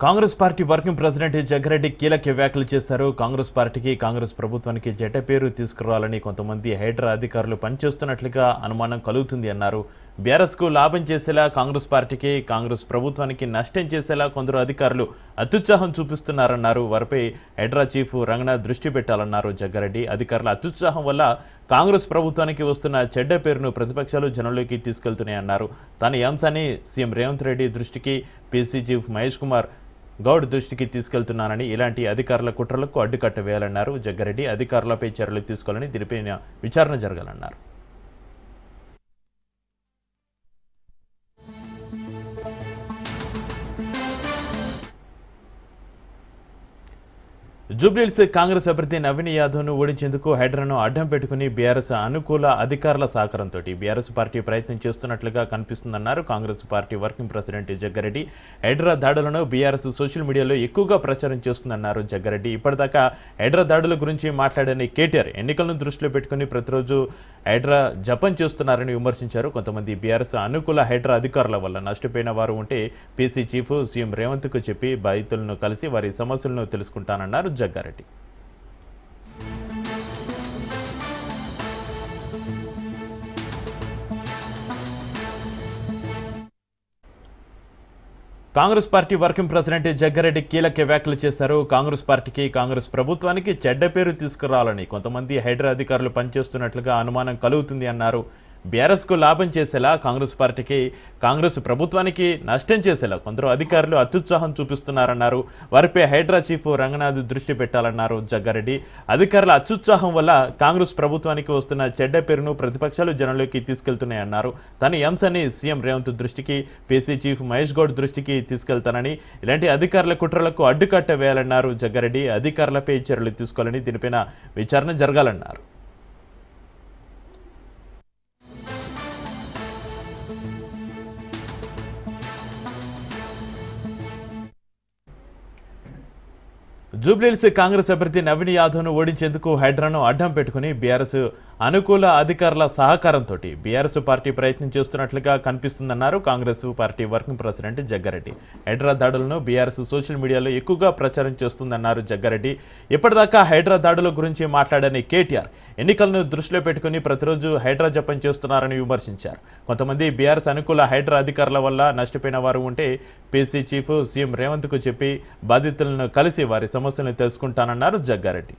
Congress party working president Jaggareddy కీలక వ్యాఖ్యలు చేశారు. కాంగ్రెస్ పార్టీకి, కాంగ్రెస్ ప్రభుత్వానికి చెడ్డ పేరు తీసుకురావాలని కొంతమంది హైడ్రా అధికారులు పనిచేస్తున్నట్లుగా అనుమానం కలుగుతుంది అన్నారు. బీఆర్ఎస్కు లాభం చేసేలా కాంగ్రెస్ పార్టీకి, కాంగ్రెస్ ప్రభుత్వానికి నష్టం చేసేలా కొందరు అధికారులు అత్యుత్సాహం చూపిస్తున్నారన్నారు. వారిపై హైడ్రా చీఫ్ రంగనాథ్ దృష్టి పెట్టాలన్నారు జగ్గారెడ్డి. అధికారుల అత్యుత్సాహం వల్ల కాంగ్రెస్ ప్రభుత్వానికి వస్తున్న చెడ్డ పేరును ప్రతిపక్షాలు జనంలోకి తీసుకెళ్తున్నాయన్నారు. తాను ఈ అంశాన్ని సీఎం రేవంత్ రెడ్డి దృష్టికి, పీసీ చీఫ్ మహేష్ కుమార్ గౌడ్ దృష్టికి తీసుకెళ్తున్నానని, ఇలాంటి అధికారుల కుట్రలకు అడ్డుకట్ట వేయాలన్నారు జగ్గారెడ్డి. అధికారులపై చర్యలు తీసుకోవాలని, దీనిపైన విచారణ జరగాలన్నారు. జూబ్లీహిల్స్ కాంగ్రెస్ అభ్యర్థి నవీన్ యాదవ్ను ఓడించేందుకు హైడ్రాను అడ్డం పెట్టుకుని బీఆర్ఎస్ అనుకూల అధికారుల సహకారంతో బీఆర్ఎస్ పార్టీ ప్రయత్నం చేస్తున్నట్లుగా కనిపిస్తుందన్నారు Congress party working president Jaggareddy. HYDRAA దాడులను బీఆర్ఎస్ సోషల్ మీడియాలో ఎక్కువగా ప్రచారం చేస్తుందన్నారు జగ్గారెడ్డి. ఇప్పటిదాకా హైడ్రా దాడుల గురించి మాట్లాడని కేటీఆర్ ఎన్నికలను దృష్టిలో పెట్టుకుని ప్రతిరోజు హైడ్రా జపం చేస్తున్నారని విమర్శించారు. కొంతమంది బీఆర్ఎస్ అనుకూల హైడ్రా అధికారుల వల్ల నష్టపోయిన వారు ఉంటే పీసీ చీఫ్ సీఎం రేవంత్కు చెప్పి బాధితులను కలిసి వారి సమస్యలను తెలుసుకుంటానన్నారు Jaggareddy. Congress party working president Jaggareddy కీలక వ్యాఖ్యలు చేశారు. కాంగ్రెస్ పార్టీకి, కాంగ్రెస్ ప్రభుత్వానికి చెడ్డ పేరు తీసుకురావాలని కొంతమంది హైడ్రా అధికారులు పనిచేస్తున్నట్లుగా అనుమానం కలుగుతుంది అన్నారు. బీఆర్ఎస్కు లాభం చేసేలా కాంగ్రెస్ పార్టీకి, కాంగ్రెస్ ప్రభుత్వానికి నష్టం చేసేలా కొందరు అధికారులు అత్యుత్సాహం చూపిస్తున్నారన్నారు. వారిపై హైడ్రా చీఫ్ రంగనాథ్ దృష్టి పెట్టాలన్నారు జగ్గారెడ్డి. అధికారుల అత్యుత్సాహం వల్ల కాంగ్రెస్ ప్రభుత్వానికి వస్తున్న చెడ్డ పేరును ప్రతిపక్షాలు జనంలోకి తీసుకెళ్తున్నాయన్నారు. తాను ఈ అంశాన్ని సీఎం రేవంత్ దృష్టికి, పీసీ చీఫ్ మహేష్ గౌడ్ దృష్టికి తీసుకెళ్తానని, ఇలాంటి అధికారుల కుట్రలకు అడ్డుకట్ట వేయాలన్నారు జగ్గారెడ్డి. అధికారులపై చర్యలు తీసుకోవాలని, దీనిపైన విచారణ జరగాలన్నారు. జూబ్లీహిల్స్ కాంగ్రెస్ అభ్యర్థి నవీన్ యాదవ్ను ఓడించేందుకు హైడ్రాను అడ్డం పెట్టుకుని బీఆర్ఎస్ అనుకూల అధికారుల సహకారంతో బీఆర్ఎస్ పార్టీ ప్రయత్నం చేస్తున్నట్లుగా కనిపిస్తుందన్నారు Congress party working president Jaggareddy. HYDRAA దాడులను బీఆర్ఎస్ సోషల్ మీడియాలో ఎక్కువగా ప్రచారం చేస్తుందన్నారు జగ్గారెడ్డి. ఇప్పటిదాకా హైడ్రా దాడుల గురించి మాట్లాడని కేటీఆర్ ఎన్నికలను దృష్టిలో పెట్టుకుని ప్రతిరోజు హైడ్రా జపం చేస్తున్నారని విమర్శించారు. కొంతమంది బీఆర్ఎస్ అనుకూల హైడ్రా అధికారుల వల్ల నష్టపోయిన వారు ఉంటే పీసీ చీఫ్ సీఎం రేవంత్కు చెప్పి బాధితులను కలిసి వారి సమస్యలను తెలుసుకుంటానన్నారు జగ్గారెడ్డి.